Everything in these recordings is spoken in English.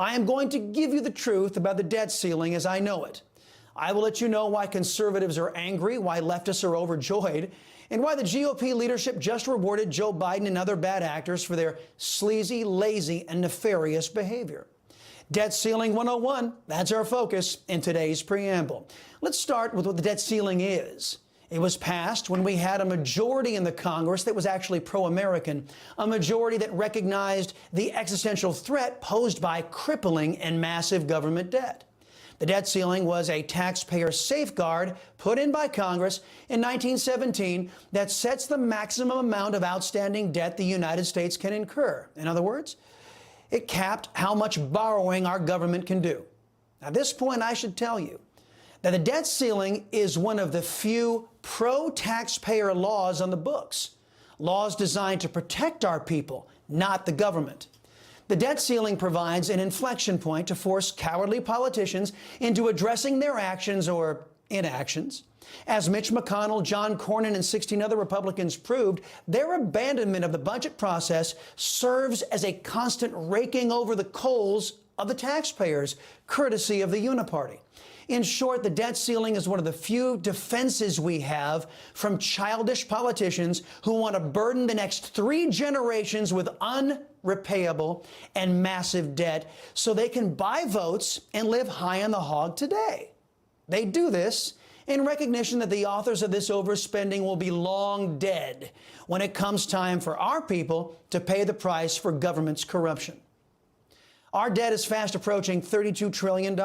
I am going to give you the truth about the debt ceiling as I know it. I will let you know why conservatives are angry, why leftists are overjoyed, and why the GOP leadership just rewarded Joe Biden and other bad actors for their sleazy, lazy, and nefarious behavior. Debt Ceiling 101, that's our focus in today's preamble. Let's start with what the debt ceiling is. It was passed when we had a majority in the Congress that was actually pro-American, a majority that recognized the existential threat posed by crippling and massive government debt. The debt ceiling was a taxpayer safeguard put in by Congress in 1917 that sets the maximum amount of outstanding debt the United States can incur. In other words, it capped how much borrowing our government can do. At this point, I should tell you that the debt ceiling is one of the few pro-taxpayer laws on the books, laws designed to protect our people, not the government. The debt ceiling provides an inflection point to force cowardly politicians into addressing their actions or inactions. As Mitch McConnell, John Cornyn, and 16 other Republicans proved, their abandonment of the budget process serves as a constant raking over the coals of the taxpayers, courtesy of the Uniparty. In short, the debt ceiling is one of the few defenses we have from childish politicians who want to burden the next 3 generations with unrepayable and massive debt so they can buy votes and live high on the hog today. They do this in recognition that the authors of this overspending will be long dead when it comes time for our people to pay the price for government's corruption. Our debt is fast approaching $32 trillion,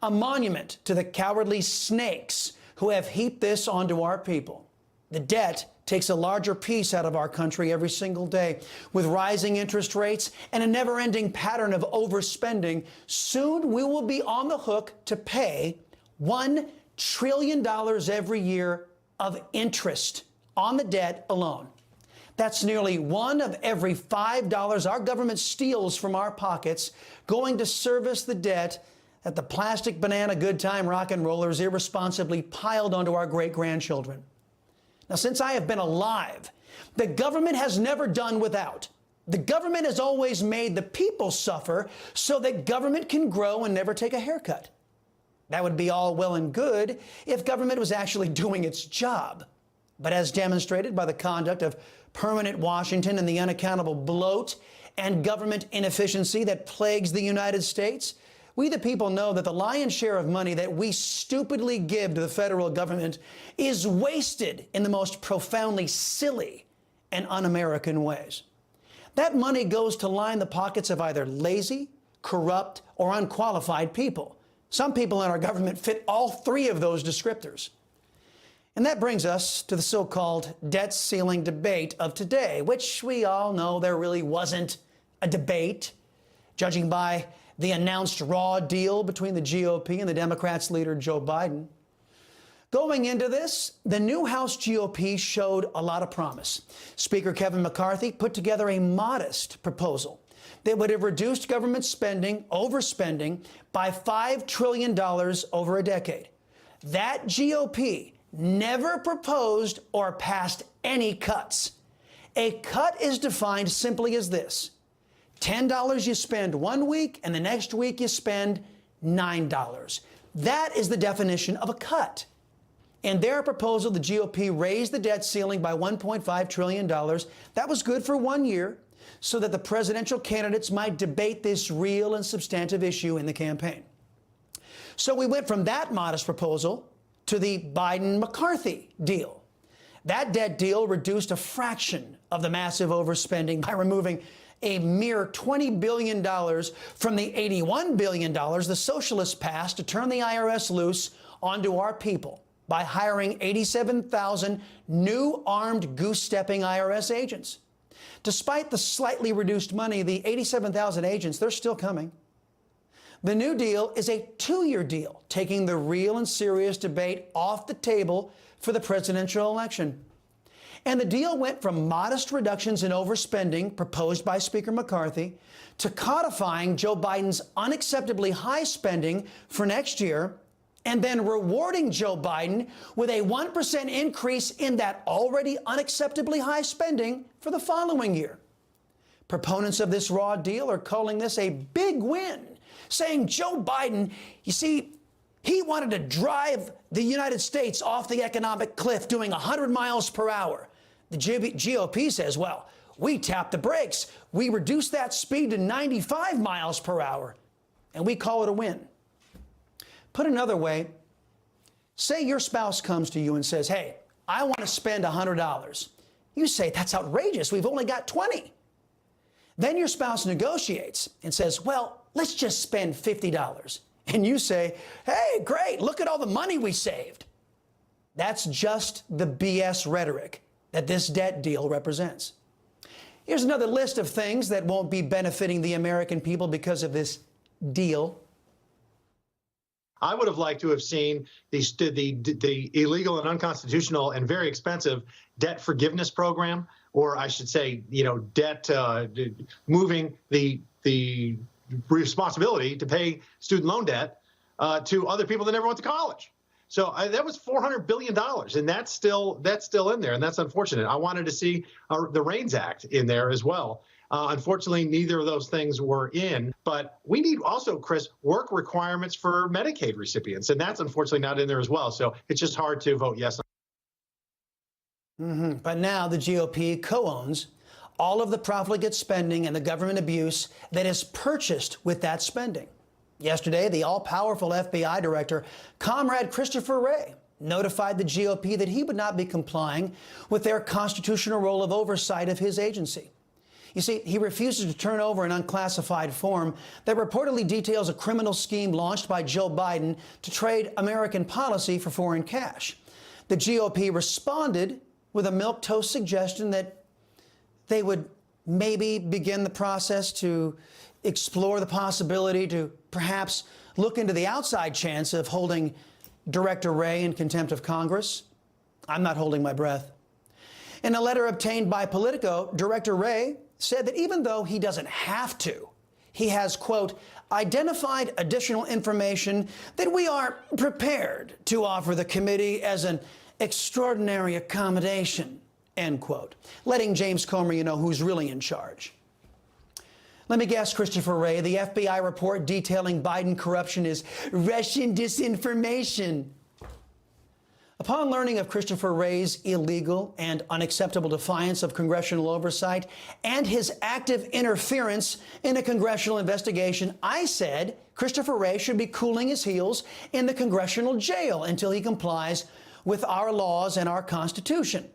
a monument to the cowardly snakes who have heaped this onto our people. The debt takes a larger piece out of our country every single day. With rising interest rates and a never-ending pattern of overspending, soon we will be on the hook to pay $1 trillion every year of interest on the debt alone. That's nearly 1 of every $5 our government steals from our pockets going to service the debt that the plastic banana good time rock and rollers irresponsibly piled onto our great-grandchildren. Now, since I have been alive, the government has never done without. The government has always made the people suffer so that government can grow and never take a haircut. That would be all well and good if government was actually doing its job. But as demonstrated by the conduct of permanent Washington and the unaccountable bloat and government inefficiency that plagues the United States, we the people know that the lion's share of money that we stupidly give to the federal government is wasted in the most profoundly silly and un-American ways. That money goes to line the pockets of either lazy, corrupt, or unqualified people. Some people in our government fit all 3 of those descriptors. And that brings us to the so-called debt ceiling debate of today, which we all know there really wasn't a debate, judging by the announced raw deal between the GOP and the Democrats' leader, Joe Biden. Going into this, the new House GOP showed a lot of promise. Speaker Kevin McCarthy put together a modest proposal that would have reduced government spending, overspending, by $5 trillion over a decade. That GOP never proposed or passed any cuts. A cut is defined simply as this: $10 you spend one week and the next week you spend $9. That is the definition of a cut. In their proposal, the GOP raised the debt ceiling by $1.5 trillion. That was good for 1 year so that the presidential candidates might debate this real and substantive issue in the campaign. So we went from that modest proposal to the Biden-McCarthy deal. That debt deal reduced a fraction of the massive overspending by removing a mere $20 billion from the $81 billion the socialists passed to turn the IRS loose onto our people by hiring 87,000 new armed goose-stepping IRS agents. Despite the slightly reduced money, the 87,000 agents, they're still coming. The new deal is a 2-year deal, taking the real and serious debate off the table for the presidential election. And the deal went from modest reductions in overspending proposed by Speaker McCarthy to codifying Joe Biden's unacceptably high spending for next year and then rewarding Joe Biden with a 1% increase in that already unacceptably high spending for the following year. Proponents of this raw deal are calling this a big win, saying Joe Biden, you see, he wanted to drive the United States off the economic cliff doing 100 miles per hour. The GOP says, well, we tapped the brakes. We reduced that speed to 95 miles per hour, and we call it a win. Put another way, say your spouse comes to you and says, hey, I want to spend $100. You say, that's outrageous. We've only got 20. Then your spouse negotiates and says, well, let's just spend $50. And you say, hey, great, look at all the money we saved. That's just the BS rhetoric that this debt deal represents. Here's another list of things that won't be benefiting the American people because of this deal. I would have liked to have seen the illegal and unconstitutional and very expensive debt forgiveness program, or I should say, debt moving the responsibility to pay student loan debt to other people that never went to college. So that was $400 billion, and that's still in there, and that's unfortunate. I wanted to see the REINS Act in there as well. Unfortunately, neither of those things were in, but we need also, Chris, work requirements for Medicaid recipients, and that's unfortunately not in there as well. So it's just hard to vote yes. But now the GOP co-owns all of the profligate spending and the government abuse that is purchased with that spending. Yesterday, the all-powerful FBI director, Comrade Christopher Wray, notified the GOP that he would not be complying with their constitutional role of oversight of his agency. You see, he refuses to turn over an unclassified form that reportedly details a criminal scheme launched by Joe Biden to trade American policy for foreign cash. The GOP responded with a milquetoast suggestion that they would maybe begin the process to explore the possibility to perhaps look into the outside chance of holding Director Wray in contempt of Congress. I'm not holding my breath. In a letter obtained by Politico, Director Wray said that even though he doesn't have to, he has, quote, identified additional information that we are prepared to offer the committee as an extraordinary accommodation, end quote, letting James Comey know who's really in charge. Let me guess, Christopher Wray, the FBI report detailing Biden corruption is Russian disinformation. Upon learning of Christopher Wray's illegal and unacceptable defiance of congressional oversight and his active interference in a congressional investigation, I said Christopher Wray should be cooling his heels in the congressional jail until he complies with our laws and our Constitution.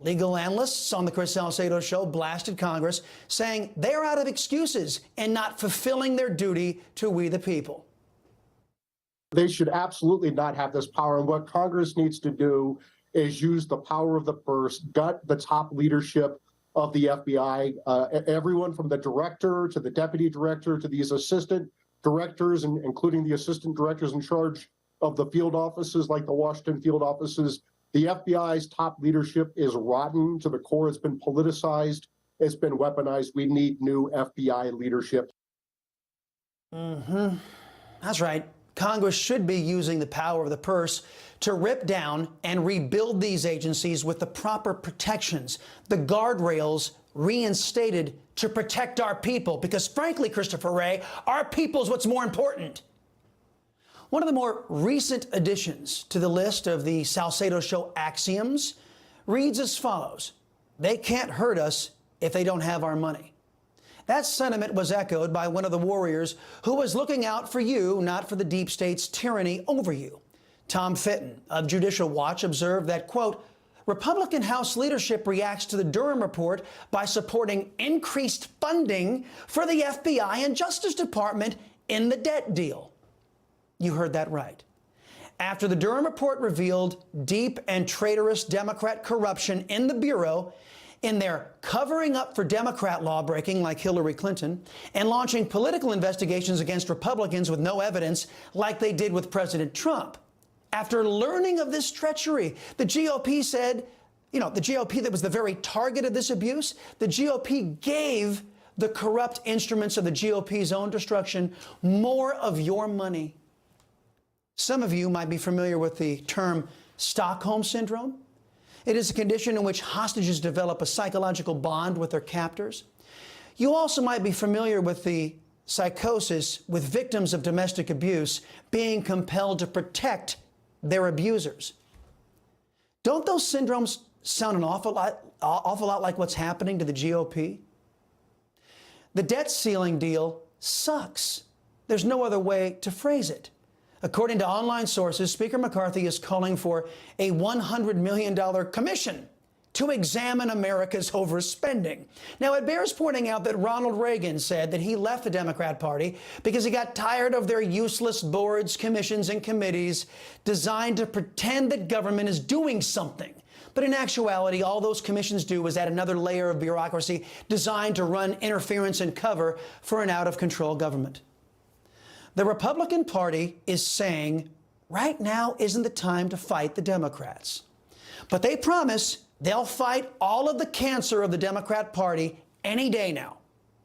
Legal analysts on the Chris Salcedo show blasted Congress, saying they are out of excuses and not fulfilling their duty to we the people. They should absolutely not have this power. And what Congress needs to do is use the power of the purse, gut the top leadership of the FBI, everyone from the director to the deputy director to these assistant directors, and including the assistant directors in charge of the field offices like the Washington field offices. The FBI's top leadership is rotten to the core. It's been politicized. It's been weaponized. We need new FBI leadership. That's right. Congress should be using the power of the purse to rip down and rebuild these agencies with the proper protections, the guardrails reinstated to protect our people. Because frankly, Christopher Wray, our people is what's more important. One of the more recent additions to the list of the Salcedo Show axioms reads as follows: they can't hurt us if they don't have our money. That sentiment was echoed by one of the warriors who was looking out for you, not for the deep state's tyranny over you. Tom Fitton of Judicial Watch observed that, quote, Republican House leadership reacts to the Durham report by supporting increased funding for the FBI and Justice Department in the debt deal. You heard that right. After the Durham report revealed deep and traitorous Democrat corruption in the Bureau, in their covering up for Democrat lawbreaking like Hillary Clinton, and launching political investigations against Republicans with no evidence like they did with President Trump. After learning of this treachery, the GOP said, the GOP that was the very target of this abuse, the GOP gave the corrupt instruments of the GOP's own destruction more of your money. Some of you might be familiar with the term Stockholm Syndrome. It is a condition in which hostages develop a psychological bond with their captors. You also might be familiar with the psychosis with victims of domestic abuse being compelled to protect their abusers. Don't those syndromes sound an awful lot like what's happening to the GOP? The debt ceiling deal sucks. There's no other way to phrase it. According to online sources, Speaker McCarthy is calling for a $100 million commission to examine America's overspending. Now, it bears pointing out that Ronald Reagan said that he left the Democrat Party because he got tired of their useless boards, commissions, and committees designed to pretend that government is doing something. But in actuality, all those commissions do is add another layer of bureaucracy designed to run interference and cover for an out-of-control government. The Republican Party is saying right now isn't the time to fight the Democrats. But they promise they'll fight all of the cancer of the Democrat Party any day now.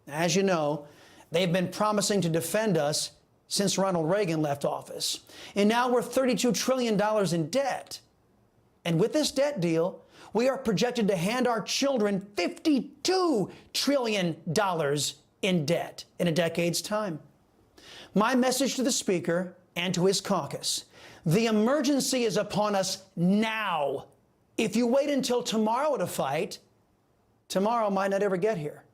As you know, they've been promising to defend us since Ronald Reagan left office. And now we're $32 trillion in debt. And with this debt deal, we are projected to hand our children $52 trillion in debt in a decade's time. My message to the Speaker and to his caucus: the emergency is upon us now. If you wait until tomorrow to fight, tomorrow might not ever get here.